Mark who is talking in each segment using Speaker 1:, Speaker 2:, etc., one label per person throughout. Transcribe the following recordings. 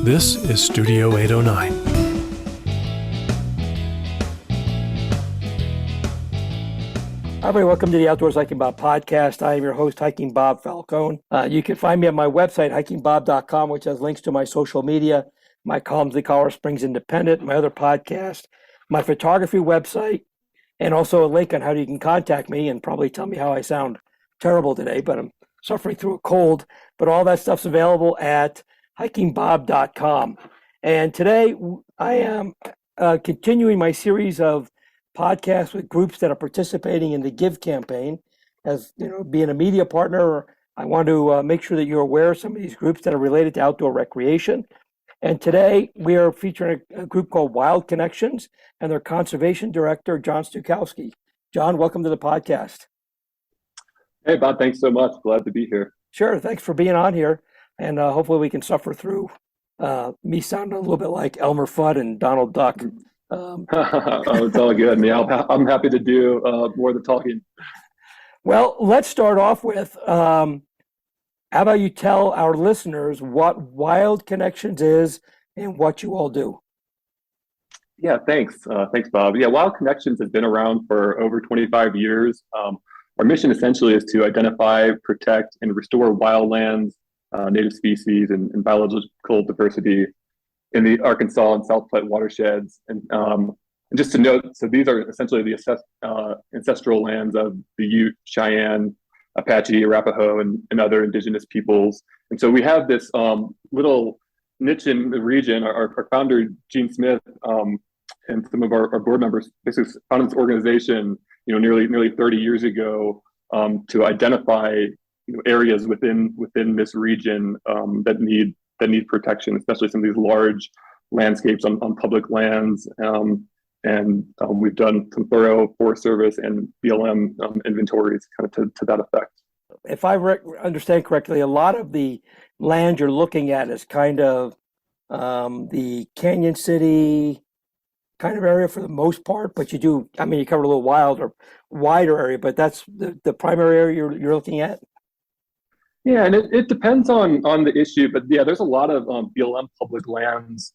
Speaker 1: This is Studio 809.
Speaker 2: Hi, everybody. Welcome to the Outdoors Hiking Bob podcast. I am your host, Hiking Bob Falcone. You can find me at my website, hikingbob.com, which has links to my social media, my columns, the Colorado Springs Independent, my other podcast, my photography website, and also a link on how you can contact me and probably tell me how I sound terrible today, but I'm suffering through a cold. But all that stuff's available at hikingbob.com. And today I am continuing my series of podcasts with groups that are participating in the Give campaign. As you know, being a media partner, I want to make sure that you're aware of some of these groups that are related to outdoor recreation. And today we are featuring a group called Wild Connections and their conservation director, John Sztukowski. John, welcome to the podcast.
Speaker 3: Hey, Bob, thanks so much. Glad to be here.
Speaker 2: Sure, thanks for being on here. And hopefully we can suffer through me sounding a little bit like Elmer Fudd and Donald Duck.
Speaker 3: Oh, it's all good. Yeah, I'm happy to do more of the talking.
Speaker 2: Well, let's start off with, how about you tell our listeners what Wild Connections is and what you all do?
Speaker 3: Yeah, thanks. Thanks, Bob. Yeah, Wild Connections has been around for over 25 years. Our mission essentially is to identify, protect, and restore wildlands, native species, and biological diversity in the Arkansas and South Platte watersheds. And just to note, so these are essentially the ancestral lands of the Ute, Cheyenne, Apache, Arapaho, and other indigenous peoples. And so we have this little niche in the region. Our founder, Gene Smith, and some of our board members basically founded this organization, nearly 30 years ago, to identify areas within this region that need protection, especially some of these large landscapes on public lands. And we've done some thorough Forest Service and BLM inventories kind of to that effect.
Speaker 2: If I understand correctly, a lot of the land you're looking at is kind of the Canyon City kind of area for the most part, but you cover a little wider area, but that's the primary area you're looking at?
Speaker 3: Yeah, and it depends on the issue, but yeah, there's a lot of BLM public lands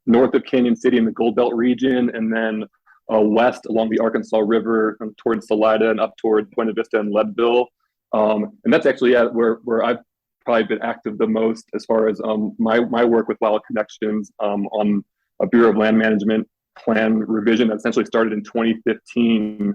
Speaker 3: north of Canyon City in the Gold Belt region, and then west along the Arkansas River towards Salida and up toward Buena Vista and Leadville. And that's actually where I've probably been active the most as far as my work with Wild Connections on a Bureau of Land Management plan revision that essentially started in 2015.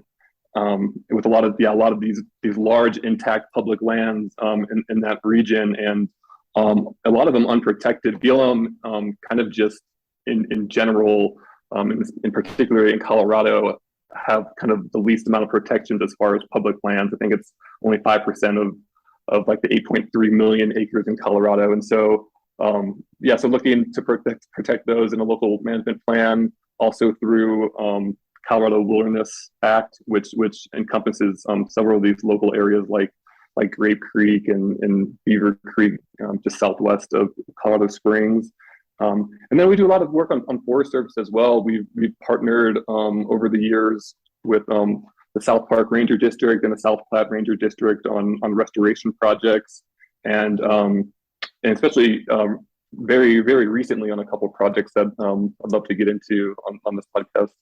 Speaker 3: With a lot of these large intact public lands in that region, and a lot of them unprotected. BLM kind of just in general, in particular in Colorado, have kind of the least amount of protections as far as public lands. I think it's only 5% of like the 8.3 million acres in Colorado, and so so looking to protect those in a local management plan, also through Colorado Wilderness Act, which encompasses several of these local areas like Grape Creek and Beaver Creek, just southwest of Colorado Springs. And then we do a lot of work on Forest Service as well. We've partnered over the years with the South Park Ranger District and the South Platte Ranger District on restoration projects, and especially very, very recently on a couple of projects that I'd love to get into on this podcast.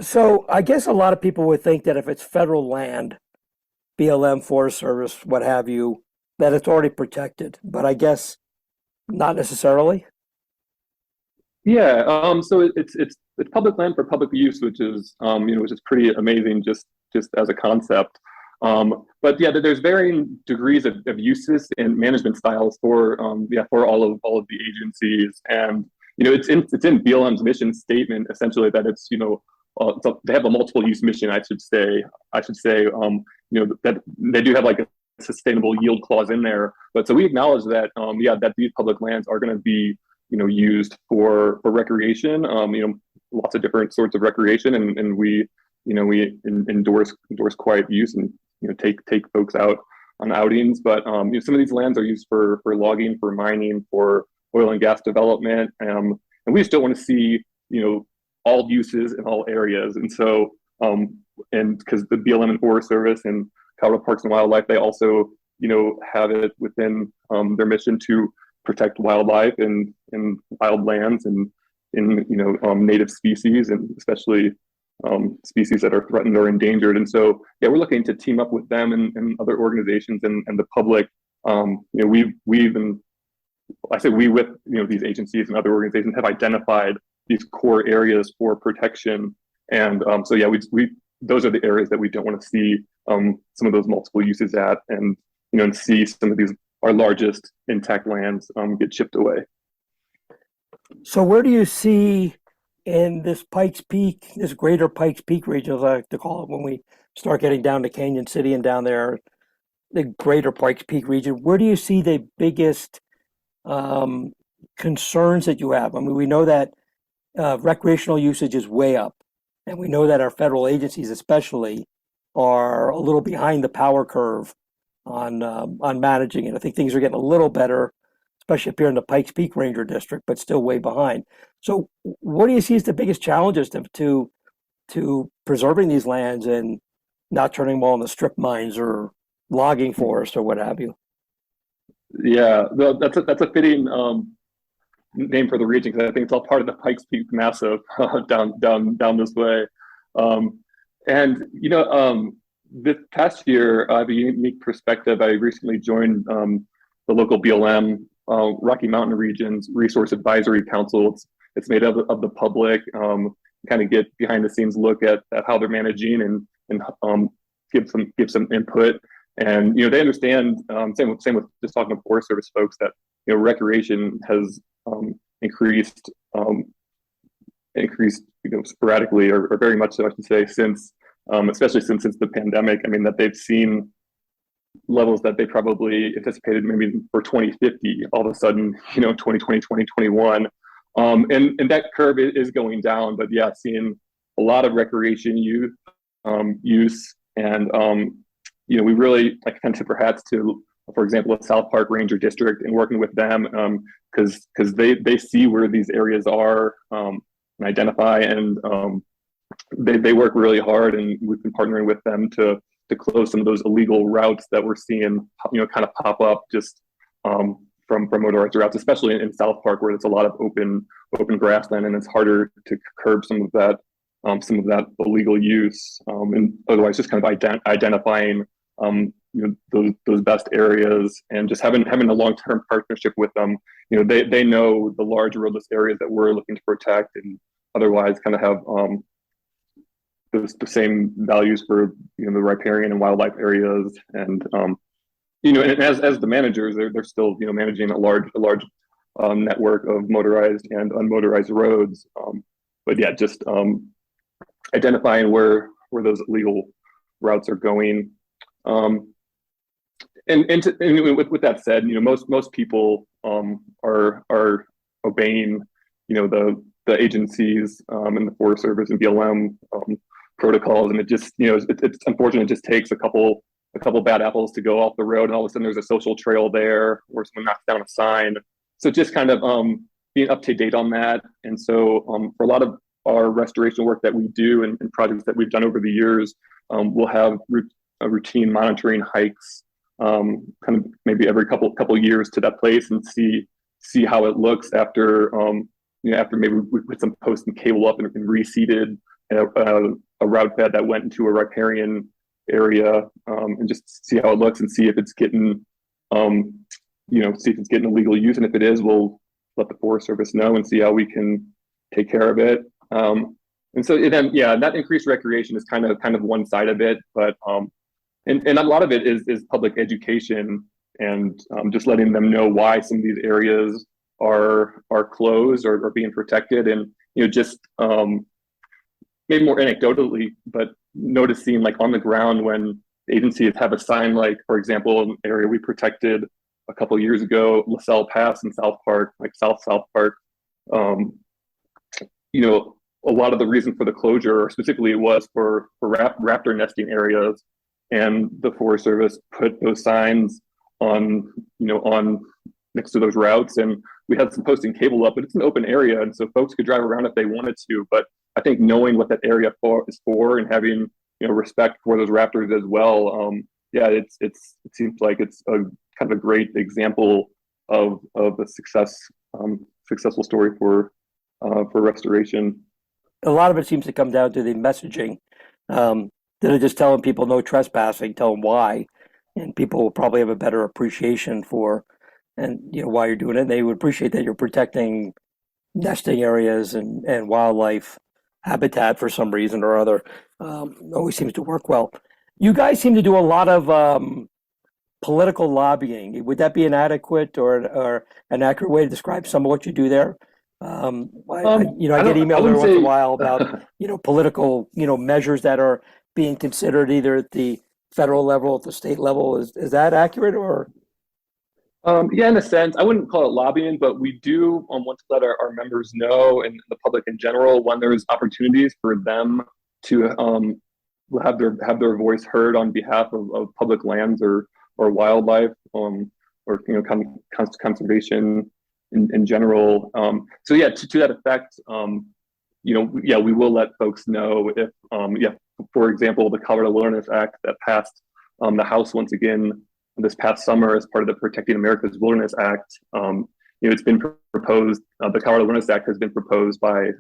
Speaker 2: So I guess a lot of people would think that if it's federal land, BLM, Forest Service, what have you, that it's already protected, but I guess not necessarily.
Speaker 3: Yeah, so it's public land for public use, which is pretty amazing just as a concept. But yeah, there's varying degrees of uses and management styles for all of the agencies, and it's in BLM's mission statement essentially that it's so they have a multiple use mission, I should say, that they do have like a sustainable yield clause in there. But so we acknowledge that, that these public lands are going to be, used for recreation, lots of different sorts of recreation. And we endorse quiet use and, take folks out on outings. But, some of these lands are used for logging, for mining, for oil and gas development. And we just don't want to see, all uses in all areas. And so, and because the BLM and Forest Service and Colorado Parks and Wildlife, they also, have it within their mission to protect wildlife in wild lands and in native species, and especially species that are threatened or endangered. And so, yeah, we're looking to team up with them and other organizations and the public. We've and I say we with these agencies and other organizations have identified these core areas for protection, and so yeah, we those are the areas that we don't want to see some of those multiple uses at, and and see some of these our largest intact lands get chipped away.
Speaker 2: So where do you see in this Pikes Peak, this greater Pikes Peak region, as I like to call it, when we start getting down to Canyon City and down there, the greater Pikes Peak region, where do you see the biggest concerns that you have? I mean, we know that recreational usage is way up, and we know that our federal agencies, especially, are a little behind the power curve on managing it. I think things are getting a little better, especially up here in the Pikes Peak Ranger District, but still way behind. So, what do you see as the biggest challenges to preserving these lands and not turning them all into strip mines or logging forests or what have you?
Speaker 3: Yeah, that's a fitting name for the region, because I think it's all part of the Pikes Peak Massif down this way. This past year, I have a unique perspective. I recently joined the local BLM Rocky Mountain Region's Resource Advisory Council. It's made up of the public, kind of get behind the scenes look at how they're managing and give some input. And they understand. Same with just talking to Forest Service folks, that recreation has increased sporadically or very much so, I should say, since especially since the pandemic. I mean, that they've seen levels that they probably anticipated maybe for 2050, all of a sudden, 2020, 2021. And that curve is going down, but yeah, seeing a lot of recreation use, and we really kind of tip our hats to, for example, the South Park Ranger District, and working with them, because they see where these areas are, and identify, and they work really hard, and we've been partnering with them to close some of those illegal routes that we're seeing kind of pop up just from motorized routes, especially in South Park, where there's a lot of open grassland, and it's harder to curb some of that illegal use, and otherwise just kind of identifying those best areas, and just having a long-term partnership with them. They know the large roadless areas that we're looking to protect, and otherwise kind of have the same values for the riparian and wildlife areas. And and as the managers, they're still managing a large network of motorized and unmotorized roads. But yeah, just identifying where those illegal routes are going. And with that said, most people are obeying the agencies and the Forest Service and BLM protocols, and it just it's unfortunate. It just takes a couple bad apples to go off the road, and all of a sudden there's a social trail there, or someone knocks down a sign. So just kind of being up to date on that. And so for a lot of our restoration work that we do, and projects that we've done over the years, we'll have routine monitoring hikes, kind of maybe every couple years to that place, and see how it looks after after maybe we put some posts and cable up and reseeded a route bed that went into a riparian area, and just see how it looks, and see if it's getting illegal use, and if it is, we'll let the Forest Service know and see how we can take care of it. And so then, yeah, that increased recreation is kind of one side of it, but and a lot of it is public education, and just letting them know why some of these areas are closed or being protected, and just maybe more anecdotally, but noticing like on the ground when agencies have a sign, like for example, an area we protected a couple of years ago, LaSalle Pass in South Park, like South Park. A lot of the reason for the closure, specifically, it was for raptor nesting areas, and the Forest Service put those signs on next to those routes, and we had some posting cable up, but it's an open area, and so folks could drive around if they wanted to. But I think knowing what that area is for, and having respect for those raptors as well, it seems like it's a kind of a great example of a successful story for restoration.
Speaker 2: A lot of it seems to come down to the messaging. They're just telling people no trespassing, tell them why, and people will probably have a better appreciation for, and why you're doing it. They would appreciate that you're protecting nesting areas and wildlife habitat for some reason or other. Always seems to work well. You guys seem to do a lot of political lobbying. Would that be an adequate or an accurate way to describe some of what you do there? I get emails every once in a while about political measures that are being considered either at the federal level, at the state level. Is that accurate or?
Speaker 3: Yeah, in a sense, I wouldn't call it lobbying, but we do want to let our members know and the public in general when there's opportunities for them to have their voice heard on behalf of public lands or wildlife or conservation in general. So yeah, to that effect, we will let folks know if for example, the Colorado Wilderness Act that passed the House once again this past summer as part of the Protecting America's Wilderness Act. It's been proposed. The Colorado Wilderness Act has been proposed by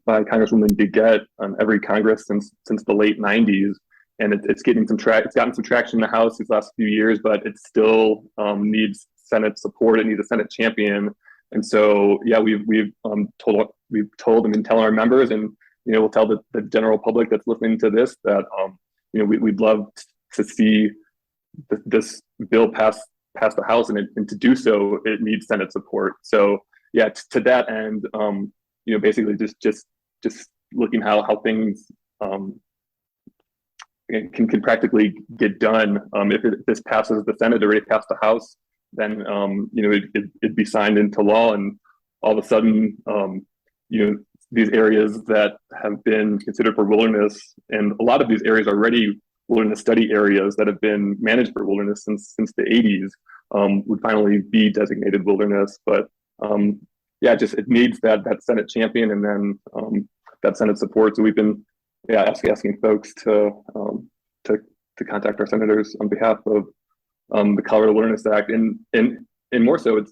Speaker 3: Congresswoman DeGette on every Congress since the late '90s, and it's getting it's gotten some traction in the House these last few years, but it still needs Senate support. It needs a Senate champion, and so yeah, we've told and been telling our members, and we'll tell the general public that's listening to this that we'd love to see this bill pass the House, and to do so, it needs Senate support. So yeah, to that end, basically just looking how things can practically get done. If this passes the Senate, already passed the House, then it'd be signed into law, and all of a sudden, these areas that have been considered for wilderness, and a lot of these areas are already wilderness study areas that have been managed for wilderness since the 80s, would finally be designated wilderness. But it needs that Senate champion, and then that Senate support. So we've been asking folks to contact our senators on behalf of the Colorado Wilderness Act, and more so, it's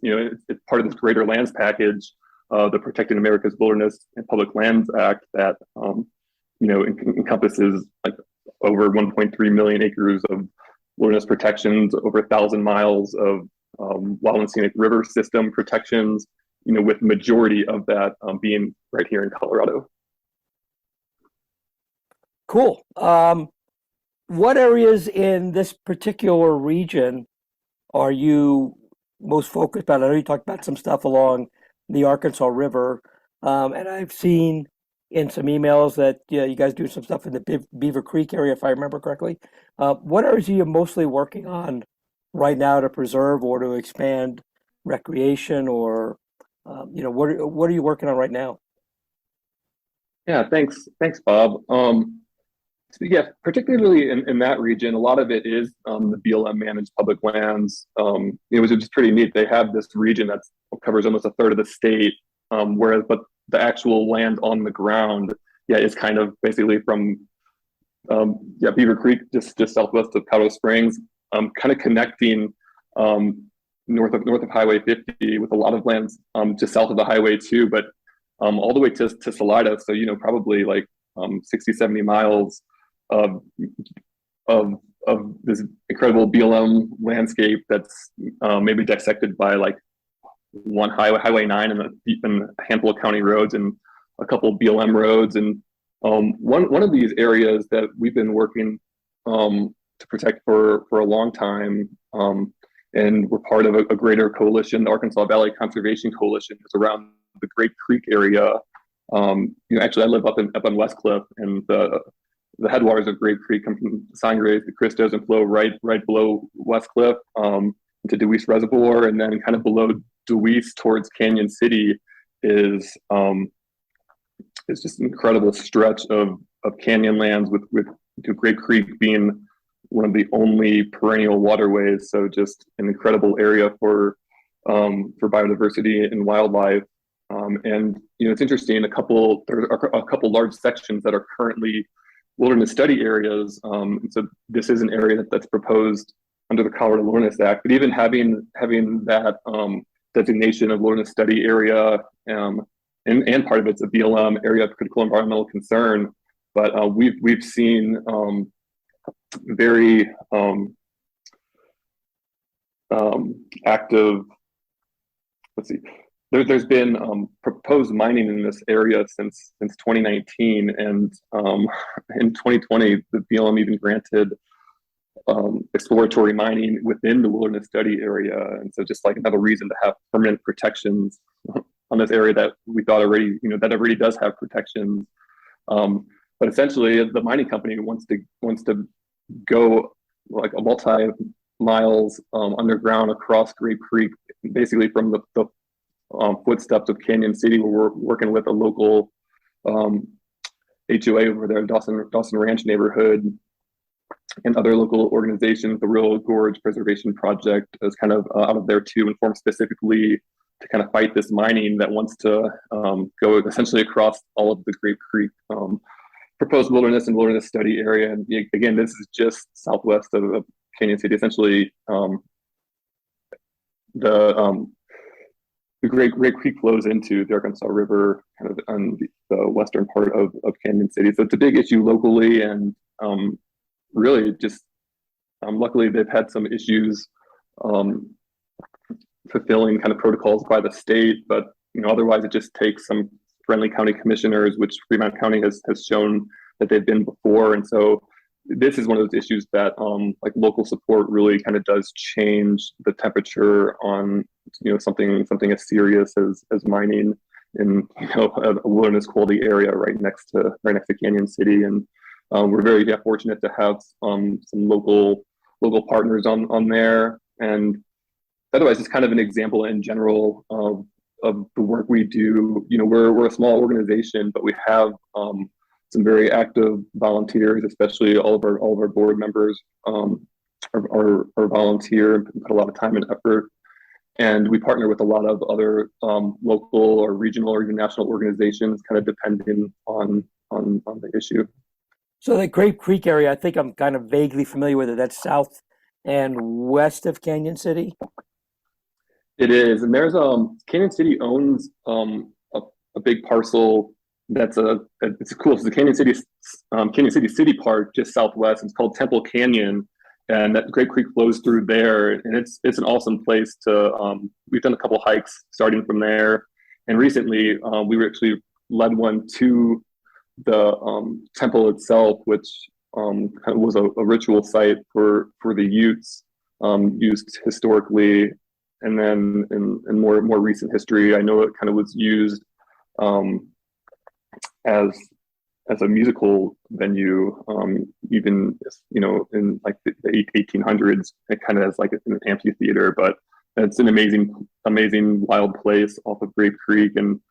Speaker 3: part of this greater lands package, the Protecting America's Wilderness and Public Lands Act that encompasses like over 1.3 million acres of wilderness protections, over 1,000 miles of wild and scenic river system protections, with majority of that being right here in Colorado.
Speaker 2: Cool. What areas in this particular region are you most focused on? I know you talked about some stuff along the Arkansas River, and I've seen in some emails that you guys do some stuff in the Beaver Creek area, if I remember correctly. What areas are you mostly working on right now to preserve or to expand recreation, or what are you working on right now?
Speaker 3: Yeah, thanks, Bob. Yeah, particularly in that region, a lot of it is the BLM managed public lands. It was just pretty neat. They have this region that covers almost a third of the state, but the actual land on the ground, is kind of basically from Beaver Creek, just southwest of Colorado Springs, kind of connecting north of Highway 50 with a lot of lands just south of the highway too, but all the way to Salida. So probably like 60, 70 miles of this incredible BLM landscape that's maybe dissected by like one highway 9 and a handful of county roads and a couple of BLM roads. And one of these areas that we've been working to protect for a long time, and we're part of a greater coalition, the Arkansas Valley Conservation Coalition, is around the Great Creek area. Actually, I live up on West Cliff, and the headwaters of Great Creek come from Sangre de Cristos and flow right below West Cliff into Deweese Reservoir, and then kind of below Deweese towards Canyon City is just an incredible stretch of canyon lands with Great Creek being one of the only perennial waterways. So just an incredible area for biodiversity and wildlife. And it's interesting. There are a couple large sections that are currently wilderness study areas. And so this is an area that's proposed under the Colorado Wilderness Act. But even having that designation of wilderness study area, and part of it's a BLM, area of critical environmental concern. But we've seen very active. Let's see. There's been proposed mining in this area since 2019, and in 2020, the BLM even granted exploratory mining within the wilderness study area, and so just like another reason to have permanent protections on this area that we thought already, that already does have protections. But essentially, the mining company wants to go like a multi miles underground across Grape Creek, basically from the footsteps of Canyon City, where we're working with a local HOA over there, Dawson Ranch neighborhood, and other local organizations. The Real Gorge Preservation Project is kind of out of there too, and formed specifically to kind of fight this mining that wants to go essentially across all of the Grape Creek proposed wilderness and wilderness study area. And again, this is just southwest of Canyon City. Essentially, the Grape Creek flows into the Arkansas River, kind of on the western part of Canyon City. So it's a big issue locally, and really just luckily they've had some issues fulfilling kind of protocols by the state, but otherwise it just takes some friendly county commissioners, which Fremont County has shown that they've been before. And so this is one of those issues that like local support really kind of does change the temperature on something as serious as mining in a wilderness quality area right next to Canyon City. And we're very fortunate to have some local partners on there. And otherwise, it's kind of an example in general of the work we do. We're a small organization, but we have some very active volunteers, especially all of our board members are volunteer and put a lot of time and effort. And we partner with a lot of other local or regional or even national organizations, kind of depending on the issue.
Speaker 2: So the Grape Creek area, I think I'm kind of vaguely familiar with it. That's south and west of Canyon City.
Speaker 3: It is, and there's Canyon City owns a big parcel it's cool. It's the Canyon City City Park just southwest. It's called Temple Canyon, and that Grape Creek flows through there, and it's an awesome place to. We've done a couple hikes starting from there, and recently we were actually led one to the temple itself, which kind of was a ritual site for the Utes, used historically. And then in more recent history, I know it kind of was used as a musical venue, even in like the 1800s. It kind of has like an amphitheater, but it's an amazing wild place off of Grape Creek. And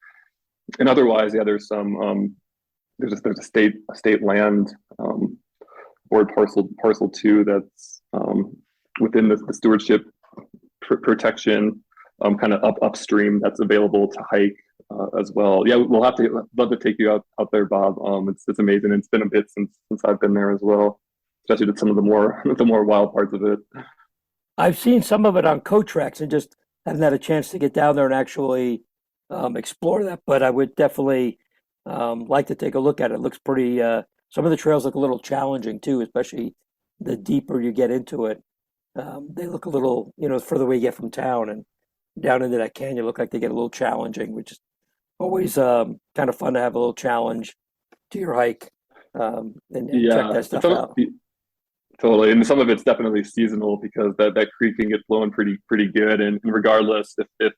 Speaker 3: otherwise, there's some there's a state land board parcel 2 that's within the stewardship protection, kind of upstream, that's available to hike as well. Yeah, we'll love to take you out there, Bob. It's amazing. It's been a bit since I've been there as well, especially to some of the more wild parts of it.
Speaker 2: I've seen some of it on coach tracks and just haven't had a chance to get down there and actually explore that. But I would definitely like to take a look at it. It looks pretty. Some of the trails look a little challenging too, especially the deeper you get into it. They look a little, further away you get from town and down into that canyon, look like they get a little challenging, which is always kind of fun to have a little challenge to your hike and check that stuff out.
Speaker 3: Totally, and some of it's definitely seasonal because that creek can get flowing pretty good. And regardless, if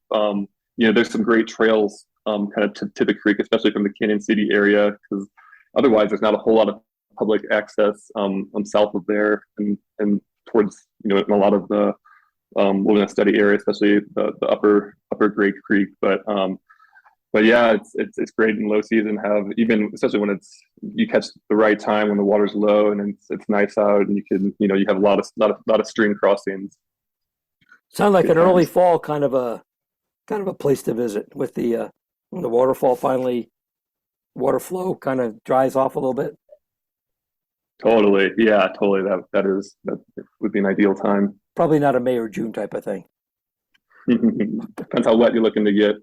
Speaker 3: there's some great trails kind of to the creek, especially from the Canyon City area, because otherwise there's not a whole lot of public access south of there and towards in a lot of the wilderness study area, especially the upper Grape Creek. But yeah, it's great in low season. Especially when you catch the right time when the water's low and it's nice out, and you have a lot of stream crossings.
Speaker 2: Sound like an early fall kind of a place to visit with the when the waterfall finally water flow kind of dries off a little bit.
Speaker 3: Totally, yeah, totally. That would be an ideal time.
Speaker 2: probably not a May or June type of thing.
Speaker 3: Depends how wet you're looking to get.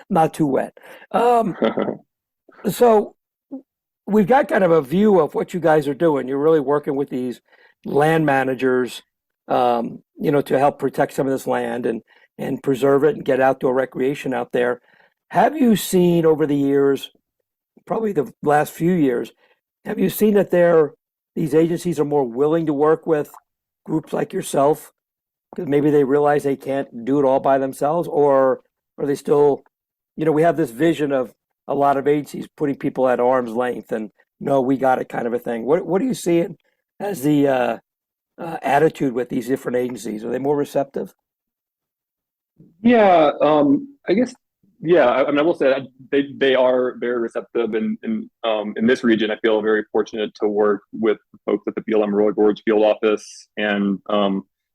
Speaker 2: Not too wet. So we've got kind of a view of what you guys are doing. You're really working with these land managers, to help protect some of this land and preserve it and get outdoor recreation out there. Have you seen over the years, probably the last few years, have you seen that these agencies are more willing to work with groups like yourself because maybe they realize they can't do it all by themselves, or are they still, we have this vision of a lot of agencies putting people at arm's length and no, we got it kind of a thing. What do you see as the attitude with these different agencies? Are they more receptive?
Speaker 3: Yeah, I guess. Yeah, I mean, I will say that they are very receptive, in this region. I feel very fortunate to work with folks at the BLM Royal Gorge Field Office, and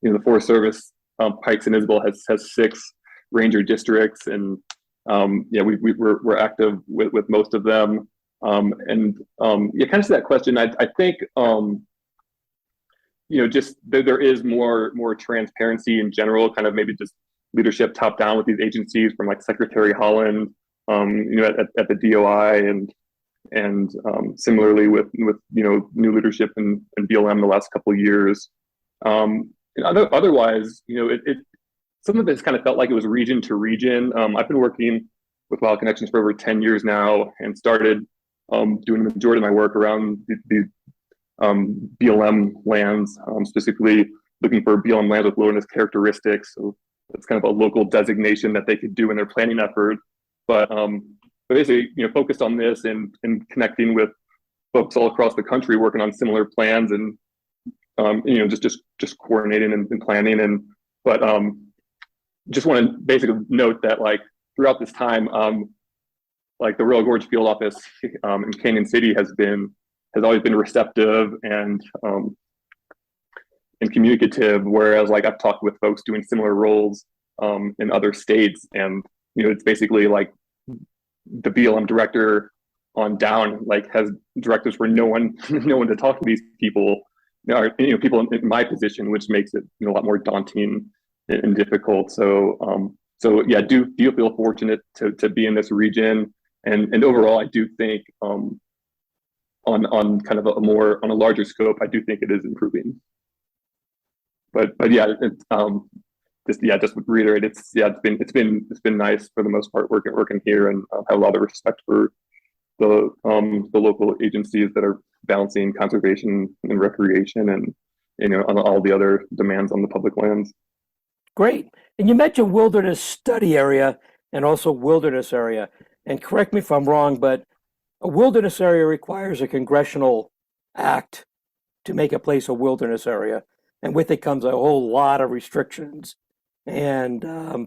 Speaker 3: the Forest Service. Pikes and Isabel has 6 ranger districts, and we're active with most of them. Kind of to that question, I think just there is more transparency in general, kind of maybe just leadership top down with these agencies, from like Secretary Holland, at the DOI, and similarly with new leadership in BLM the last couple of years. Otherwise, some of it's kind of felt like it was region to region. I've been working with Wild Connections for over 10 years now, and started doing the majority of my work around the BLM lands, specifically looking for BLM lands with wilderness characteristics. So it's kind of a local designation that they could do in their planning effort. But basically, focused on this and connecting with folks all across the country working on similar plans, and just coordinating and planning. But just want to basically note that, like, throughout this time, like the Royal Gorge Field Office in Canyon City has always been receptive and communicative, whereas like I've talked with folks doing similar roles in other states, and it's basically like the BLM director on down like has directives where no one to talk to these people, people in my position, which makes it a lot more daunting and difficult. So yeah, do feel fortunate to be in this region, and overall I do think on kind of on a larger scope, I do think it is improving. But yeah, just to reiterate, it's been nice for the most part working here, and have a lot of respect for the local agencies that are balancing conservation and recreation, and on all the other demands on the public lands.
Speaker 2: Great. And you mentioned wilderness study area and also wilderness area. And correct me if I'm wrong, but a wilderness area requires a congressional act to make a place a wilderness area. And with it comes a whole lot of restrictions and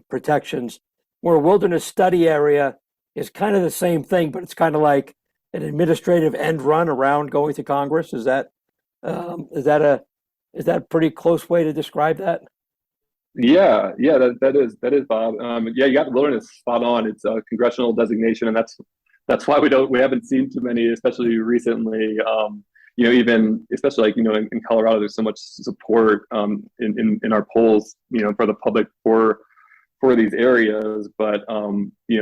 Speaker 2: protections, where a wilderness study area is kind of the same thing, but it's kind of like an administrative end run around going to Congress. Is that a pretty close way to describe that?
Speaker 3: Yeah, that is Bob. Yeah, you got the wilderness spot on. It's a congressional designation, and that's why we haven't seen too many, especially recently. Even especially like in Colorado, there's so much support in our polls, for the public for these areas, but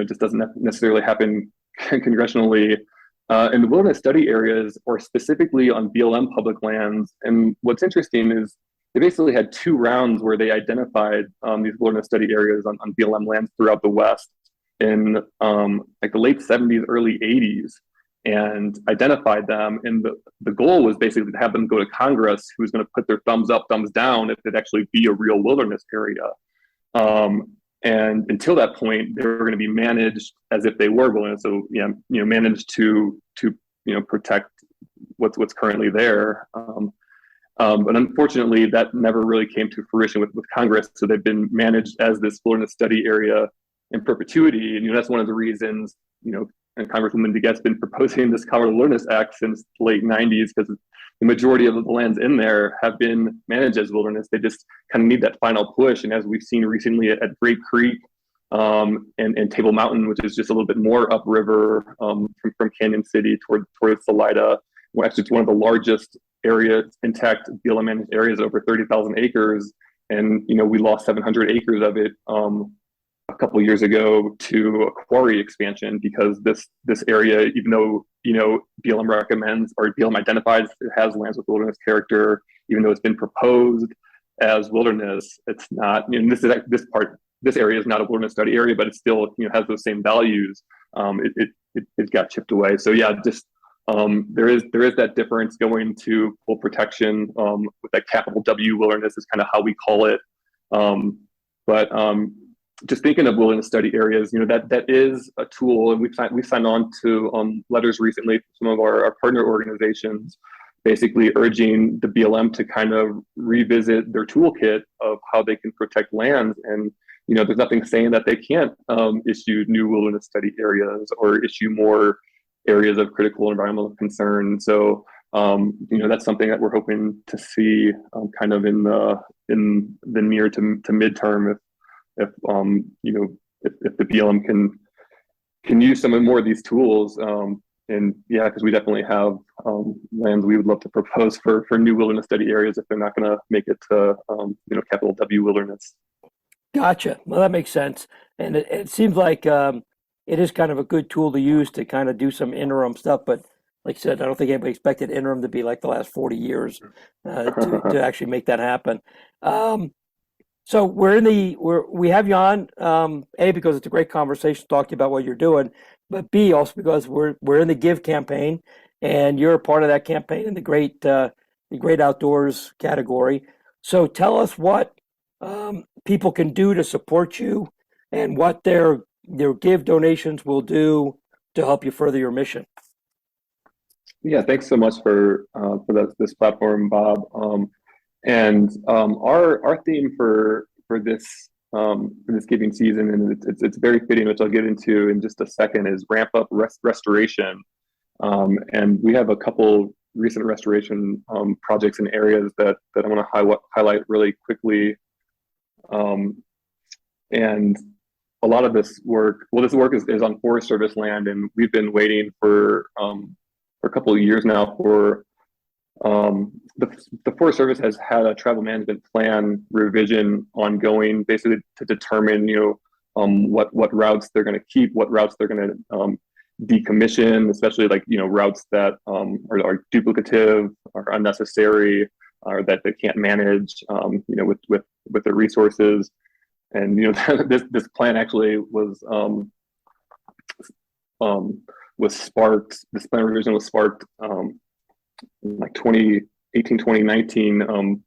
Speaker 3: just doesn't necessarily happen congressionally. In the wilderness study areas, or specifically on BLM public lands. And what's interesting is they basically had 2 rounds where they identified these wilderness study areas on BLM lands throughout the West in like the late 70s, early 80s, and identified them. And the goal was basically to have them go to Congress, who's going to put their thumbs up, thumbs down if it actually be a real wilderness area. And until that point, they were going to be managed as if they were wilderness. So managed to protect what's currently there. But unfortunately, that never really came to fruition with Congress. So they've been managed as this wilderness study area in perpetuity. And that's one of the reasons, and Congresswoman DeGette's been proposing this Colorado Wilderness Act since the late 90s, because the majority of the lands in there have been managed as wilderness. They just kind of need that final push. And as we've seen recently at Grape Creek and Table Mountain, which is just a little bit more upriver from Canyon City towards Salida, actually it's one of the largest area, intact BLM managed areas over 30,000 acres. And, we lost 700 acres of it a couple of years ago to a quarry expansion, because this area, even though, BLM recommends or BLM identifies it has lands with wilderness character, even though it's been proposed as wilderness, it's not, and this area is not a wilderness study area, but it still, has those same values. It got chipped away. So yeah, just there is that difference going to full protection with that capital W wilderness is kind of how we call it. But just thinking of wilderness study areas, that is a tool, and we've signed on to letters recently from some of our partner organizations, basically urging the BLM to kind of revisit their toolkit of how they can protect lands. And there's nothing saying that they can't issue new wilderness study areas or issue more areas of critical environmental concern. So that's something that we're hoping to see kind of in the near to midterm, if the BLM can use some more of these tools. And yeah, because we definitely have lands we would love to propose for new wilderness study areas if they're not going to make it to capital W wilderness.
Speaker 2: Gotcha. Well, that makes sense. And it seems like it is kind of a good tool to use to kind of do some interim stuff. But like I said, I don't think anybody expected interim to be like the last 40 years to actually make that happen. So we have you on, A, because it's a great conversation to talk to you about what you're doing, but B, also because we're in the Give campaign, and you're a part of that campaign in the Great Outdoors category. So tell us what people can do to support you, and what their Give donations will do to help you further your mission.
Speaker 3: Yeah, thanks so much for this platform, Bob. And our theme for this giving season, and it's very fitting, which I'll get into in just a second, is ramp up restoration. And we have a couple recent restoration projects in areas that I want to highlight really quickly. And a lot of this work, is on Forest Service land, and we've been waiting for a couple of years now for the Forest Service has had a travel management plan revision ongoing, basically to determine what routes they're going to keep, what routes they're going to decommission, especially routes that are duplicative, are unnecessary, or that they can't manage with their resources. And this plan actually was sparked. This plan revision was sparked like 2018, 2019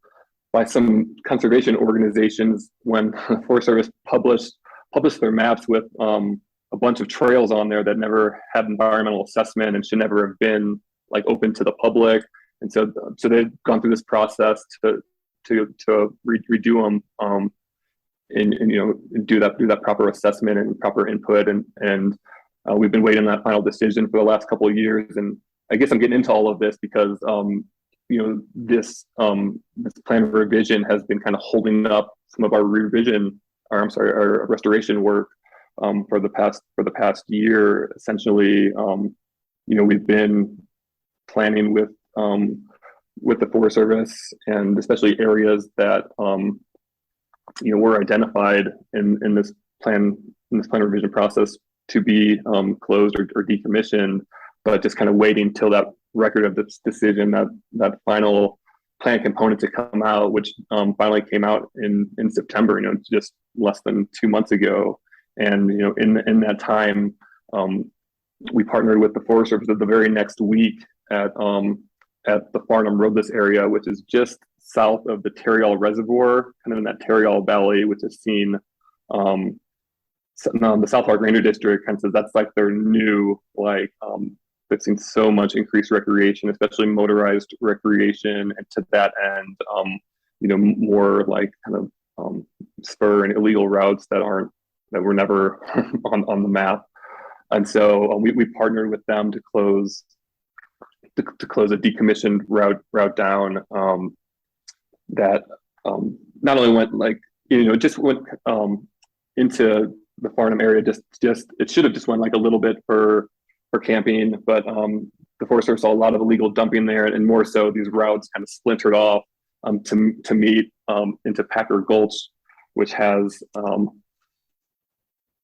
Speaker 3: by some conservation organizations when the Forest Service published their maps with a bunch of trails on there that never had environmental assessment and should never have been open to the public. And so they've gone through this process to redo them and do that proper assessment and proper input. And we've been waiting on that final decision for the last couple of years. And I guess I'm getting into all of this because this plan revision has been kind of holding up some of our our restoration work for the past year. Essentially, we've been planning with the Forest Service, and especially areas that were identified in this plan revision process to be closed or decommissioned, but just kind of waiting till that record of this decision, that final plan component to come out, which finally came out in September, just less than 2 months ago. And in that time, we partnered with the Forest Service the very next week at the Farnham Roadless area, which is just south of the Tarryall Reservoir, kind of in that Tarryall Valley, which has seen the South Park Ranger District kind of says that's their new they've seen so much increased recreation, especially motorized recreation, and to that end, more spur and illegal routes that were never on the map. And so we partnered with them to close a decommissioned route down that not only went just went into the Farnham area, just it should have just went a little bit for camping, but the Forest Service saw a lot of illegal dumping there, and more so these routes kind of splintered off to meet into Packer Gulch, which has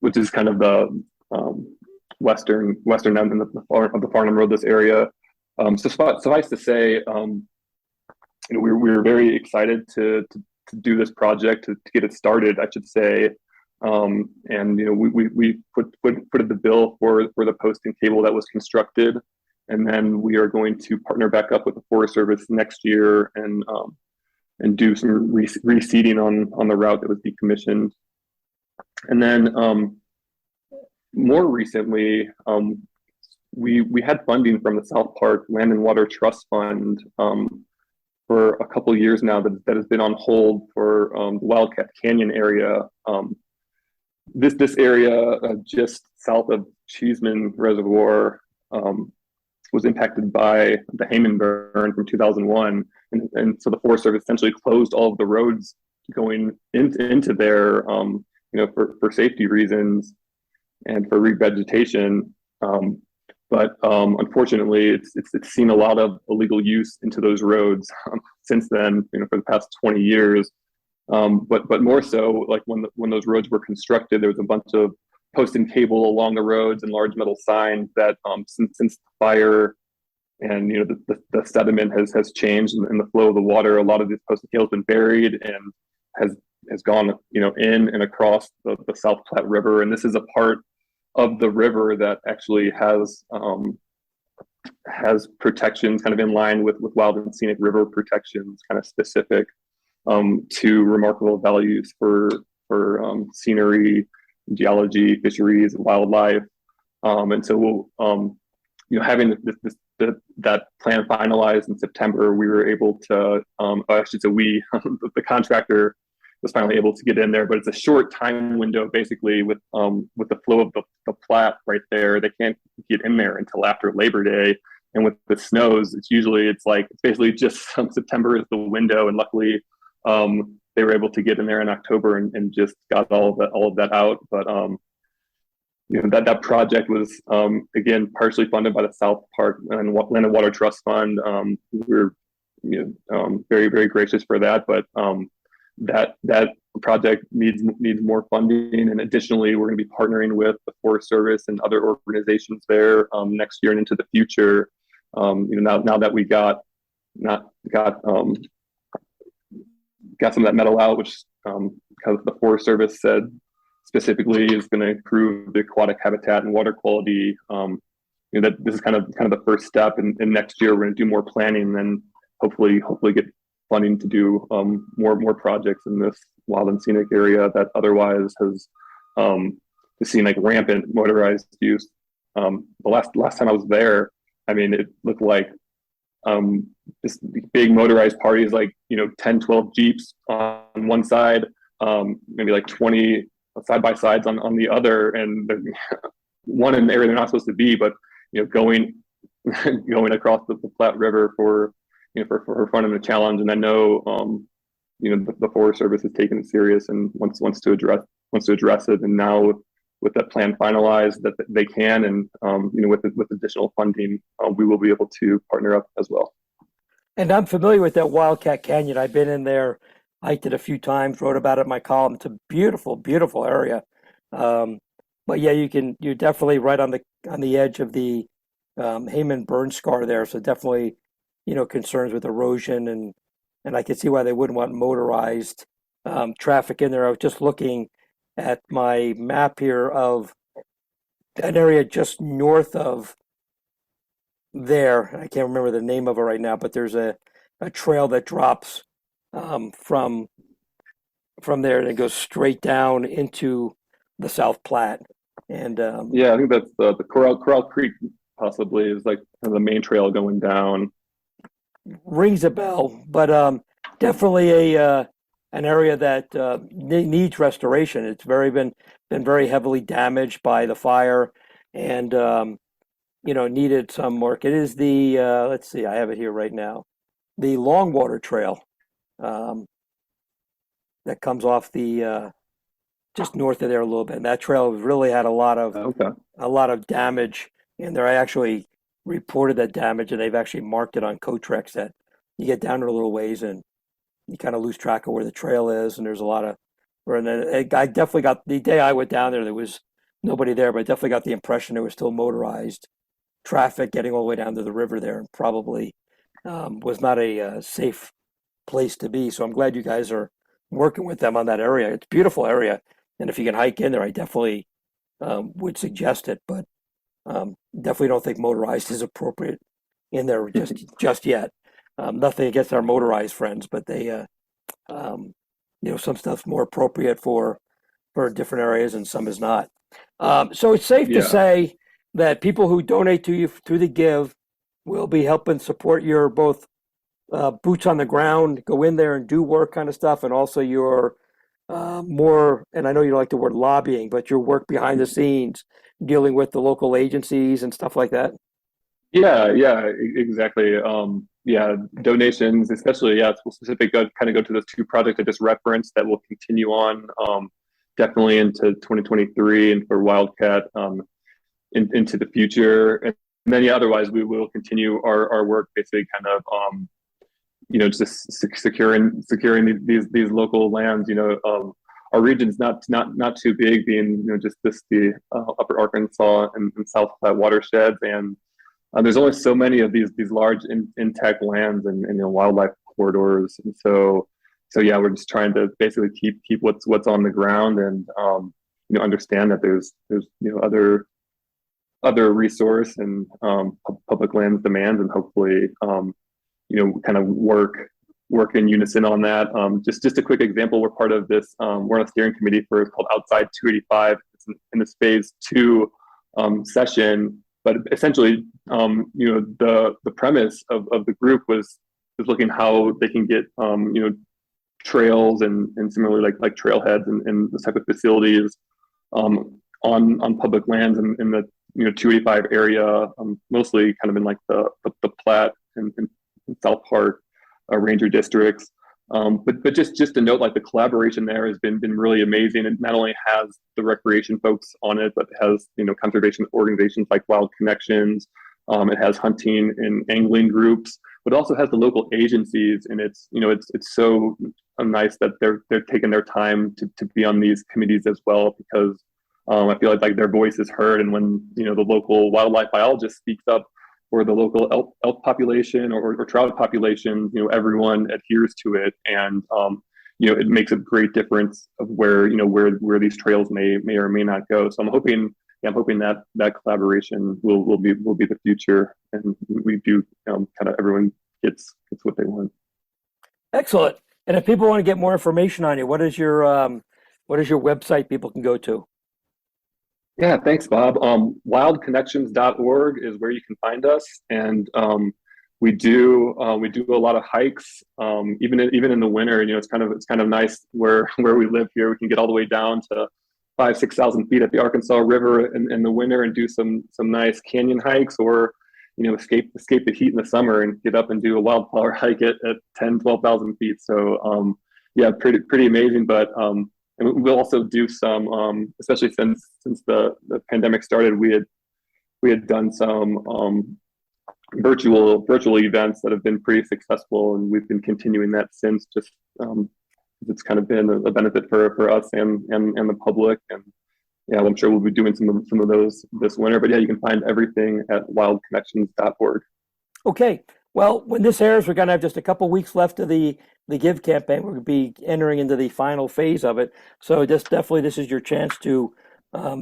Speaker 3: which is kind of the western end of the Farnham Road, this area. So suffice to say, we were very excited to do this project, to get it started, I should say. And we put the bill for the posting cable that was constructed, and then we are going to partner back up with the Forest Service next year and do some reseeding on the route that was decommissioned. And then more recently, we had funding from the South Park Land and Water Trust Fund for a couple of years now that has been on hold for the Wildcat Canyon area. This area just south of Cheeseman Reservoir was impacted by the Hayman burn from 2001, and so the Forest Service essentially closed all of the roads going into there, for safety reasons and for revegetation. But unfortunately, it's seen a lot of illegal use into those roads since then. For the past 20 years. But more so, like when those roads were constructed, there was a bunch of post and cable along the roads and large metal signs that since the fire and the sediment has changed and the flow of the water, a lot of this post and cable has been buried and has gone in and across the South Platte River. And this is a part of the river that actually has protections kind of in line with wild and scenic river protections, kind of specific to remarkable values for scenery, geology, fisheries, and wildlife. And so we'll, having that plan finalized in September, we were able to, I should say we, the contractor was finally able to get in there, but it's a short time window basically with the flow of the Platte right there. They can't get in there until after Labor Day. And with the snows, it's basically just September is the window. And luckily, they were able to get in there in October and just got all of that out. But that project was again partially funded by the South Park and Land and Water Trust Fund. We're very, very gracious for that. But that project needs more funding, and additionally, we're going to be partnering with the Forest Service and other organizations there next year and into the future. Now that we got some of that metal out, which because the Forest Service said specifically is going to improve the aquatic habitat and water quality. That this is kind of the first step, and next year we're going to do more planning and hopefully get funding to do more projects in this wild and scenic area that otherwise has seen like rampant motorized use. The last time I was there, I mean, it looked like this big motorized parties, like 10, 12 Jeeps on one side, maybe like 20 side by sides on the other, and one in the area they're not supposed to be, but going across the Platte River for fun and a challenge. And I know the Forest Service has taken it serious and wants to address it. And now with that plan finalized, that they can, and with additional funding, we will be able to partner up as well.
Speaker 2: And I'm familiar with that Wildcat Canyon. I've been in there, hiked it a few times, wrote about it in my column. It's a beautiful, beautiful area. But yeah, you're definitely right on the edge of the Hayman burn scar there. So definitely, concerns with erosion, and I can see why they wouldn't want motorized traffic in there. I was just looking at my map here of an area just north of there. I can't remember the name of it right now, but there's a trail that drops from there and it goes straight down into the South Platte. And
Speaker 3: yeah, I think that's the Corral Creek possibly is like the main trail going down.
Speaker 2: Rings a bell, but definitely an area that needs restoration. It's been very heavily damaged by the fire, and needed some work. It is the let's see, I have it here right now, the Longwater Trail that comes off the just north of there a little bit. And that trail really had a lot of damage in there. I actually reported that damage, and they've actually marked it on Cotrex that you get down there a little ways and you kind of lose track of where the trail is, and there's a lot of. And then I definitely got the day I went down there, there was nobody there, but I definitely got the impression there was still motorized traffic getting all the way down to the river there, and probably was not a safe place to be. So I'm glad you guys are working with them on that area. It's a beautiful area, and if you can hike in there, I definitely would suggest it. But definitely don't think motorized is appropriate in there just yet. Nothing against our motorized friends, but they, some stuff's more appropriate for different areas, and some is not. So it's safe to say that people who donate to you through the Give will be helping support your both boots on the ground, go in there and do work kind of stuff, and also your more, and I know you don't like the word lobbying, but your work behind the scenes, dealing with the local agencies and stuff like that.
Speaker 3: Yeah, exactly. Donations, especially, specific, kind of go to those two projects I just referenced that will continue on definitely into 2023 and for Wildcat into the future. And then, otherwise we will continue our work, basically kind of, just securing these local lands. Our region's not too big, being, just the Upper Arkansas and South Platte watersheds, and there's only so many of these large intact lands and wildlife corridors, and so we're just trying to basically keep what's on the ground, and understand that there's other resource and public lands demands, and hopefully kind of work in unison on that. Just a quick example, we're part of this. We're on a steering committee for, it's called Outside 285. It's in this phase 2 session. But essentially, the premise of the group was looking how they can get trails and similarly like trailheads and this type of facilities on public lands in the 285 area, mostly kind of in like the Platte and South Park ranger districts. But just to note, like the collaboration there has been really amazing. It not only has the recreation folks on it, but it has conservation organizations like Wild Connections. It has hunting and angling groups, but it also has the local agencies. And it's so nice that they're taking their time to be on these committees as well, because I feel like their voice is heard. And when the local wildlife biologist speaks up, or the local elk population or trout population, everyone adheres to it, and it makes a great difference of where these trails may or may not go. So I'm hoping that collaboration will be the future, and we do kind of everyone gets what they want.
Speaker 2: Excellent. And if people want to get more information on you, what is your website people can go to?
Speaker 3: Yeah, thanks, Bob. Wildconnections.org is where you can find us, and we do a lot of hikes. Even in the winter, it's kind of nice where we live here. We can get all the way down to 5,000-6,000 feet at the Arkansas River in the winter and do some nice canyon hikes, or escape the heat in the summer and get up and do a wildflower hike at 10,000-12,000 feet. So pretty amazing, but. And we'll also do some, especially since the pandemic started, we had done some virtual events that have been pretty successful, and we've been continuing that since. Just it's kind of been a benefit for us and the public, and I'm sure we'll be doing some of those this winter. But you can find everything at wildconnections.org.
Speaker 2: Okay. Well, when this airs, we're going to have just a couple weeks left of the Give campaign. We're going to be entering into the final phase of it. So this is your chance to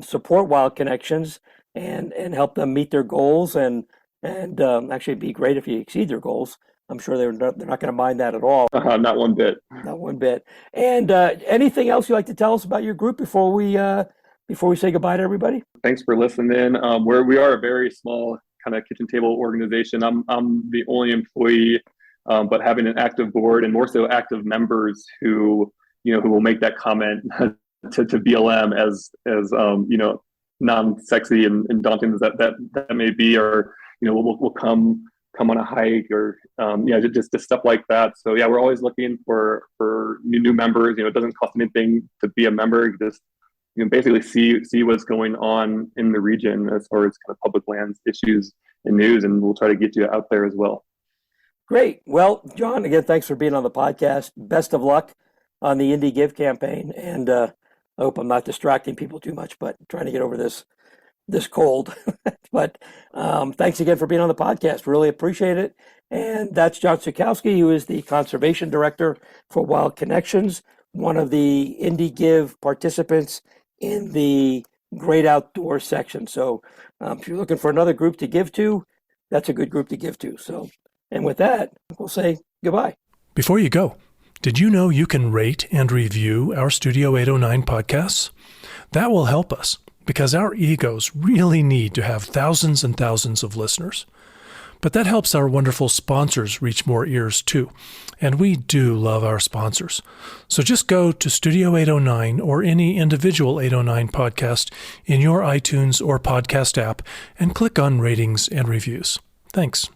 Speaker 2: support Wild Connections and help them meet their goals, and actually it'd be great if you exceed their goals. I'm sure they're not going to mind that at all.
Speaker 3: Not one bit.
Speaker 2: Not one bit. And anything else you'd like to tell us about your group before we say goodbye to everybody?
Speaker 3: Thanks for listening. We are a very small kind of kitchen table organization. I'm the only employee, but having an active board and more so active members who will make that comment to BLM as non-sexy and daunting as that may be, or we'll come on a hike, or just stuff like that. So we're always looking for new members. It doesn't cost anything to be a member. You just basically see what's going on in the region as far as kind of public lands issues and news, and we'll try to get you out there as well.
Speaker 2: Great. Well, John, again, thanks for being on the podcast. Best of luck on the Indie Give campaign. And I hope I'm not distracting people too much, but trying to get over this cold. But thanks again for being on the podcast. Really appreciate it. And that's John Sztukowski, who is the Conservation Director for Wild Connections, one of the Indie Give participants in the Great Outdoors section. So if you're looking for another group to give to, that's a good group to give to. So, and with that, we'll say goodbye.
Speaker 1: Before you go, did you know you can rate and review our Studio 809 podcasts? That will help us because our egos really need to have thousands and thousands of listeners. But that helps our wonderful sponsors reach more ears too. And we do love our sponsors. So just go to Studio 809 or any individual 809 podcast in your iTunes or podcast app and click on ratings and reviews. Thanks.